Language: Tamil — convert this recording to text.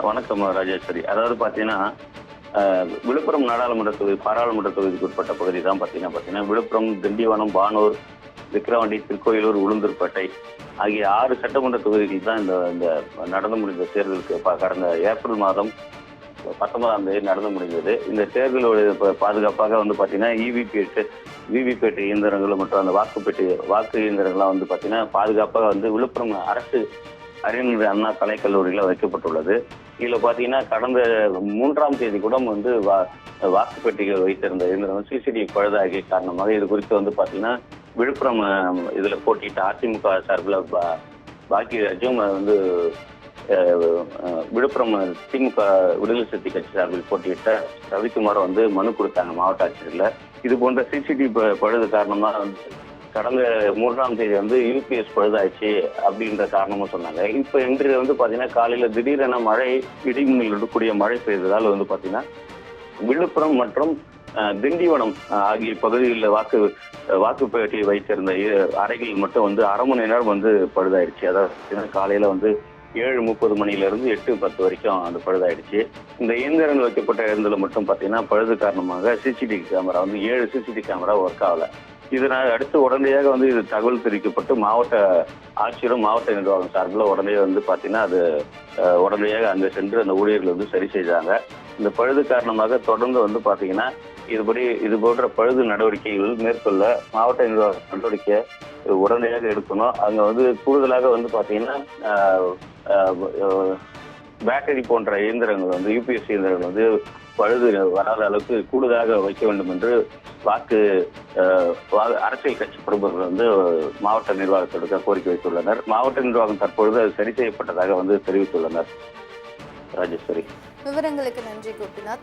வணக்கம் ராஜேஸ்வரி. அதாவது பார்த்தீங்கன்னா, விழுப்புரம் நாடாளுமன்ற தொகுதி பாராளுமன்ற தொகுதிக்கு உட்பட்ட பகுதி தான் பார்த்தீங்கன்னா விழுப்புரம், திண்டிவனம், பானூர், விக்கிரவாண்டி, திருக்கோயிலூர், உளுந்தூர்பேட்டை ஆகிய 6 சட்டமன்ற தொகுதிகள் தான் இந்த இந்த நடந்து முடிந்த தேர்தலுக்கு கடந்த ஏப்ரல் மாதம் 19ஆம் தேதி நடந்து முடிந்தது. இந்த தேர்தலுடைய பாதுகாப்பாக வந்து பார்த்தீங்கன்னா விவிபேட் இயந்திரங்கள் மற்றும் அந்த வாக்கு இயந்திரங்கள்லாம் வந்து பார்த்தீங்கன்னா பாதுகாப்பாக வந்து விழுப்புரம் அரசு அறிஞர் அண்ணா கலைக்கல்லூரியில் வைக்கப்பட்டுள்ளது. இதில் பார்த்தீங்கன்னா கடந்த 3ஆம் தேதி கூட வந்து வாக்குப்பெட்டிகள் வைத்திருந்த இயந்திரம் சிசிடிவி பழுதாகிய காரணமாக இது குறித்து வந்து பார்த்தீங்கன்னா விழுப்புரம் இதில் போட்டியிட்ட அதிமுக சார்பில் பாக்கியராஜும் வந்து விழுப்புரம் திமுக விடுதலை சிறுத்தை கட்சி சார்பில் போட்டியிட்ட ரவிக்குமார் வந்து மனு கொடுத்தாங்க மாவட்ட ஆட்சியரில். இது போன்ற சிசிடிவி பழுது காரணமாக வந்து கடந்த 3ஆம் தேதி வந்து யூபிஎஸ் பழுதாயிடுச்சு அப்படின்ற காரணமும் சொன்னாங்க. இப்போ இன்று வந்து பார்த்தீங்கன்னா காலையில் திடீரென மழை இடிமின்னல் கூடிய மழை பெய்ததால் வந்து பார்த்தீங்கன்னா விழுப்புரம் மற்றும் திண்டிவனம் ஆகிய பகுதிகளில் வாக்குப்பேட்டியை வைத்திருந்த அறைகள் மட்டும் வந்து அரை மணி நேரம் வந்து பழுதாயிடுச்சு. அதாவது காலையில் வந்து 7:30 மணியிலிருந்து 8:10 வரைக்கும் அது பழுதாயிடுச்சு. இந்த இயந்திரங்கள் வைக்கப்பட்ட இடத்துல மட்டும் பார்த்தீங்கன்னா பழுது காரணமாக சிசிடிவி கேமரா வந்து 7 சிசிடிவி கேமரா ஒர்க் ஆகலை. இதனால் அடுத்து உடனடியாக வந்து இது தகவல் தெரிவிக்கப்பட்டு மாவட்ட ஆட்சியரும் மாவட்ட நிர்வாகம் சார்பில் உடனே வந்து பார்த்தீங்கன்னா அது உடனடியாக அங்கே சென்று அந்த ஊழியர்கள் வந்து சரி செய்தாங்க. இந்த பழுது காரணமாக தொடர்ந்து வந்து பார்த்தீங்கன்னா இது போன்ற பழுது நடவடிக்கைகள் மேற்கொள்ள மாவட்ட நிர்வாக நடவடிக்கை உடனடியாக எடுக்கணும். அங்கே வந்து கூடுதலாக வந்து பார்த்தீங்கன்னா பேட்டரி போன்ற இயந்திரங்கள் வந்து யூபிஎஸ் இயந்திரங்கள் வந்து பழுது வராத அளவுக்கு கூடுதலாக வைக்க வேண்டும் என்று அரசியல் கட்சி பிரமுகர்கள் வந்து மாவட்ட நிர்வாகத்திற்கு கோரிக்கை வைத்துள்ளனர். மாவட்ட நிர்வாகம் தற்பொழுது அது சரி செய்யப்பட்டதாக வந்து தெரிவித்துள்ளனர். ராஜேஸ்வரி, விவரங்களுக்கு நன்றி கோபிநாத்.